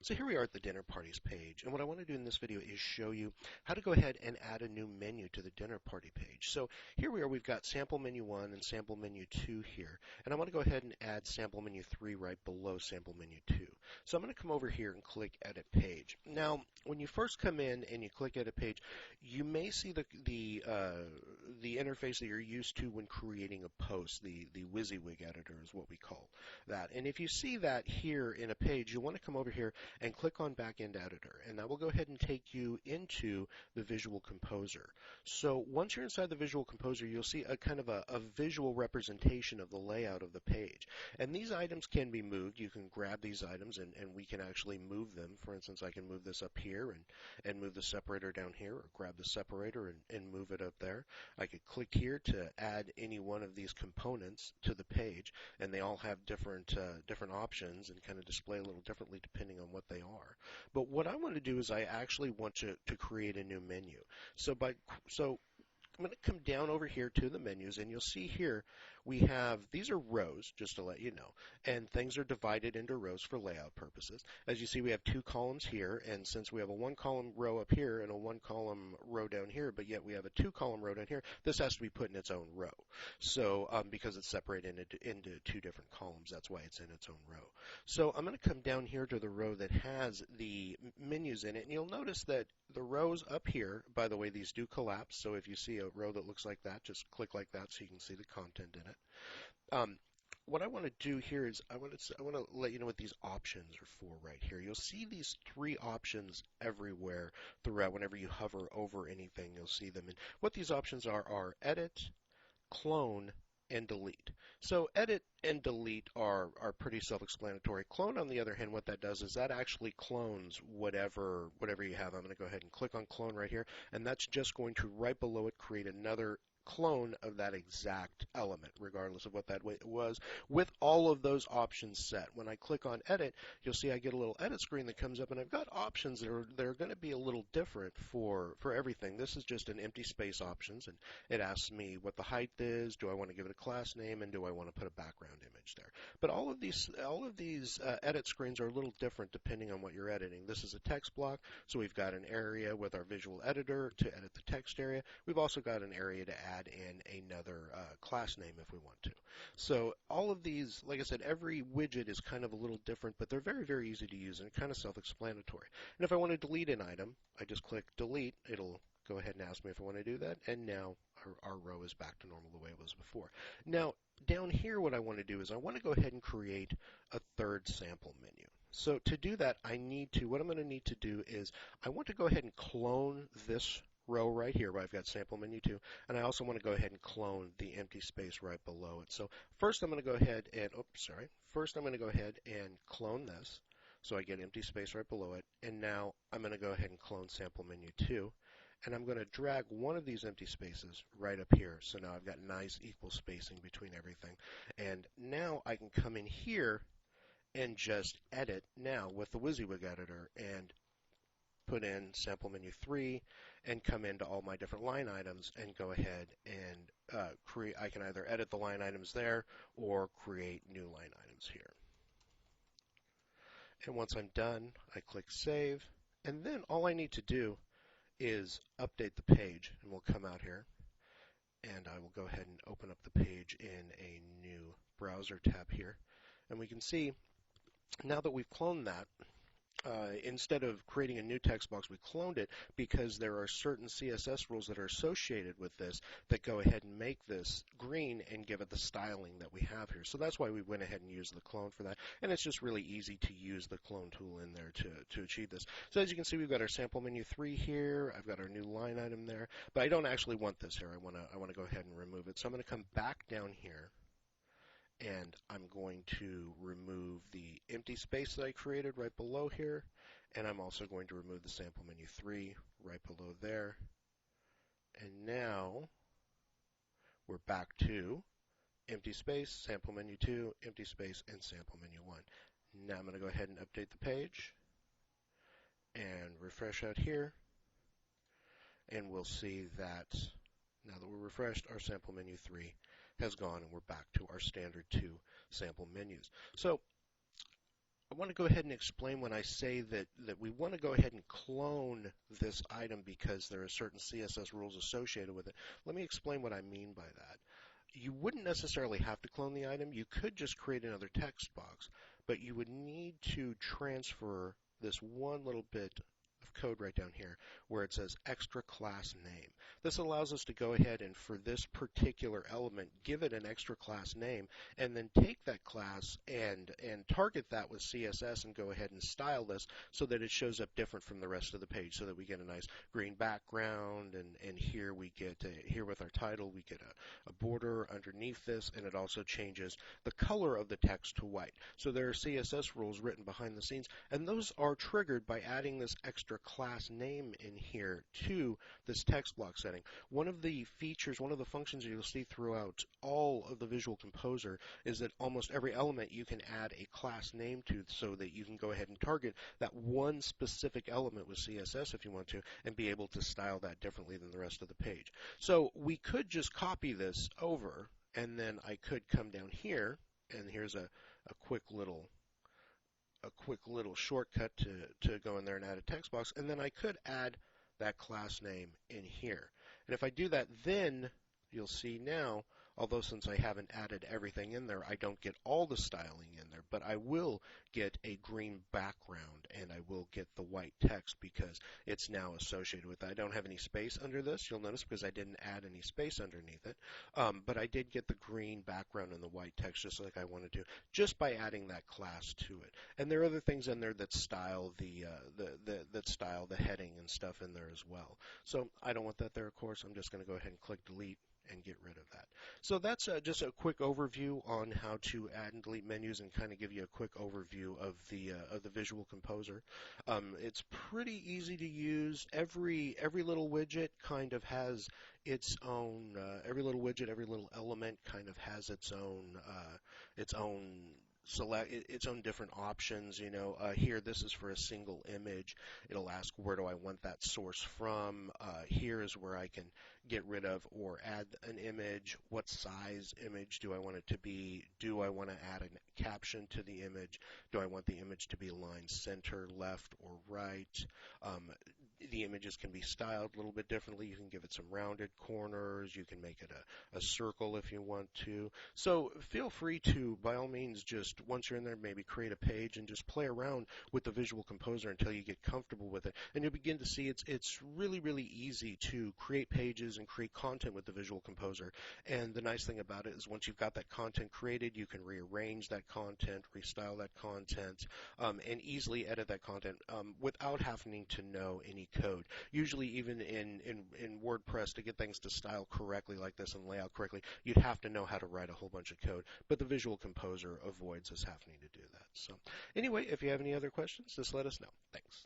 So here we are at the dinner parties page, and what I want to do in this video is show you how to go ahead and add a new menu to the dinner party page. So here we are, we've got sample menu 1 and sample menu 2 here, and I want to go ahead and add sample menu 3 right below sample menu 2. So I'm going to come over here and click Edit Page. Now, when you first come in and you click Edit Page, you may see the interface that you're used to when creating a post. The Wysiwyg Editor is what we call that. And if you see that here in a page, you want to come over here and click on Backend Editor, and that will go ahead and take you into the Visual Composer. So once you're inside the Visual Composer, you'll see a kind of a visual representation of the layout of the page. And these items can be moved. You can grab these items and we can actually move them. For instance, I can move this up here and move the separator down here, or grab the separator and move it up there. I could click here to add any one of these components to the page, and they all have different options and kind of display a little differently depending on what they are. But what I want to do is I actually want to create a new menu. So I'm going to come down over here to the menus, and you'll see here we have, these are rows, just to let you know, and things are divided into rows for layout purposes. As you see, we have 2 columns here, and since we have a 1-column row up here and a 1-column row down here, but yet we have a 2-column row down here, this has to be put in its own row. So because it's separated into 2 different columns, that's why it's in its own row. So I'm going to come down here to the row that has the menus in it, and you'll notice that the rows up here, by the way, these do collapse, so if you see a row that looks like that, just click like that so you can see the content in it. What I want to do here is I want to let you know what these options are for right here. You'll see these 3 options everywhere throughout. Whenever you hover over anything, you'll see them. And what these options are edit, clone, and delete. So edit and delete are pretty self-explanatory. Clone, on the other hand, what that does is that actually clones whatever you have. I'm going to go ahead and click on clone right here, and that's just going to, right below it, create another clone of that exact element, regardless of what that was, with all of those options set. When I click on edit, you'll see I get a little edit screen that comes up, and I've got options that are going to be a little different for everything. This is just an empty space options, and it asks me what the height is, do I want to give it a class name, and do I want to put a background image there. But all of these edit screens are a little different depending on what you're editing. This is a text block, so we've got an area with our visual editor to edit the text area. We've also got an area to add in another class name if we want to. So all of these, like I said, every widget is kind of a little different, but they're very, very easy to use and kind of self-explanatory. And if I want to delete an item, I just click delete. It'll go ahead and ask me if I want to do that, and now our row is back to normal the way it was before. Now, down here what I want to do is I want to go ahead and create a 3rd sample menu. So to do that, what I'm going to need to do is I want to go ahead and clone this row right here where I've got sample menu 2, and I also want to go ahead and clone the empty space right below it. So first I'm going to go ahead and, first I'm going to go ahead and clone this, so I get empty space right below it, and now I'm going to go ahead and clone sample menu 2, and I'm going to drag one of these empty spaces right up here. So now I've got nice equal spacing between everything, and now I can come in here and just edit now with the Wysiwyg Editor and put in sample menu 3 and come into all my different line items and go ahead and create. I can either edit the line items there or create new line items here. And once I'm done, I click save, and then all I need to do is update the page, and we'll come out here and I will go ahead and open up the page in a new browser tab here, and we can see now that we've cloned that, instead of creating a new text box, we cloned it because there are certain CSS rules that are associated with this that go ahead and make this green and give it the styling that we have here. So that's why we went ahead and used the clone for that. And it's just really easy to use the clone tool in there to achieve this. So as you can see, we've got our sample menu 3 here. I've got our new line item there. But I don't actually want this here. I want to go ahead and remove it. So I'm going to come back down here, and I'm going to remove the empty space that I created right below here, and I'm also going to remove the sample menu 3 right below there. And now we're back to empty space, sample menu 2, empty space, and sample menu 1. Now I'm going to go ahead and update the page and refresh out here, and we'll see that now that we're refreshed, our sample menu 3 has gone, and we're back to our standard 2 sample menus. So I want to go ahead and explain when I say that we want to go ahead and clone this item because there are certain CSS rules associated with it. Let me explain what I mean by that. You wouldn't necessarily have to clone the item. You could just create another text box, but you would need to transfer this one little bit of code right down here where it says extra class name. This allows us to go ahead and for this particular element give it an extra class name and then take that class and target that with CSS and go ahead and style this so that it shows up different from the rest of the page so that we get a nice green background and here we get here with our title we get a border underneath this, and it also changes the color of the text to white. So there are CSS rules written behind the scenes, and those are triggered by adding this extra class name in here to this text block setting. One of the features, one of the functions you'll see throughout all of the Visual Composer is that almost every element you can add a class name to so that you can go ahead and target that one specific element with CSS if you want to and be able to style that differently than the rest of the page. So we could just copy this over and then I could come down here and here's a quick little shortcut to go in there and add a text box, and then I could add that class name in here. And if I do that, then you'll see now, although since I haven't added everything in there, I don't get all the styling in there, but I will get a green background and I will get the white text because it's now associated with it. I don't have any space under this, you'll notice, because I didn't add any space underneath it, but I did get the green background and the white text just like I wanted to, just by adding that class to it. And there are other things in there that style the heading and stuff in there as well. So I don't want that there, of course. I'm just going to go ahead and click delete and get rid of that. So that's just a quick overview on how to add and delete menus and kind of give you a quick overview of the Visual Composer. It's pretty easy to use. Every little widget kind of has its own. Every little widget, every little element kind of has its own its own different options. Here this is for a single image. It'll ask where do I want that source from. Here is where I can get rid of or add an image. What size image do I want it to be? Do I want to add a caption to the image? Do I want the image to be aligned center, left, or right? The images can be styled a little bit differently. You can give it some rounded corners. You can make it a circle if you want to. So feel free to, by all means, just once you're in there, maybe create a page and just play around with the Visual Composer until you get comfortable with it. And you'll begin to see it's really, really easy to create pages and create content with the Visual Composer. And the nice thing about it is once you've got that content created, you can rearrange that content, restyle that content, and easily edit that content without having to know any code. Usually even in WordPress, to get things to style correctly like this and lay out correctly, you'd have to know how to write a whole bunch of code, but the Visual Composer avoids us having to do that. So anyway, if you have any other questions, just let us know. Thanks.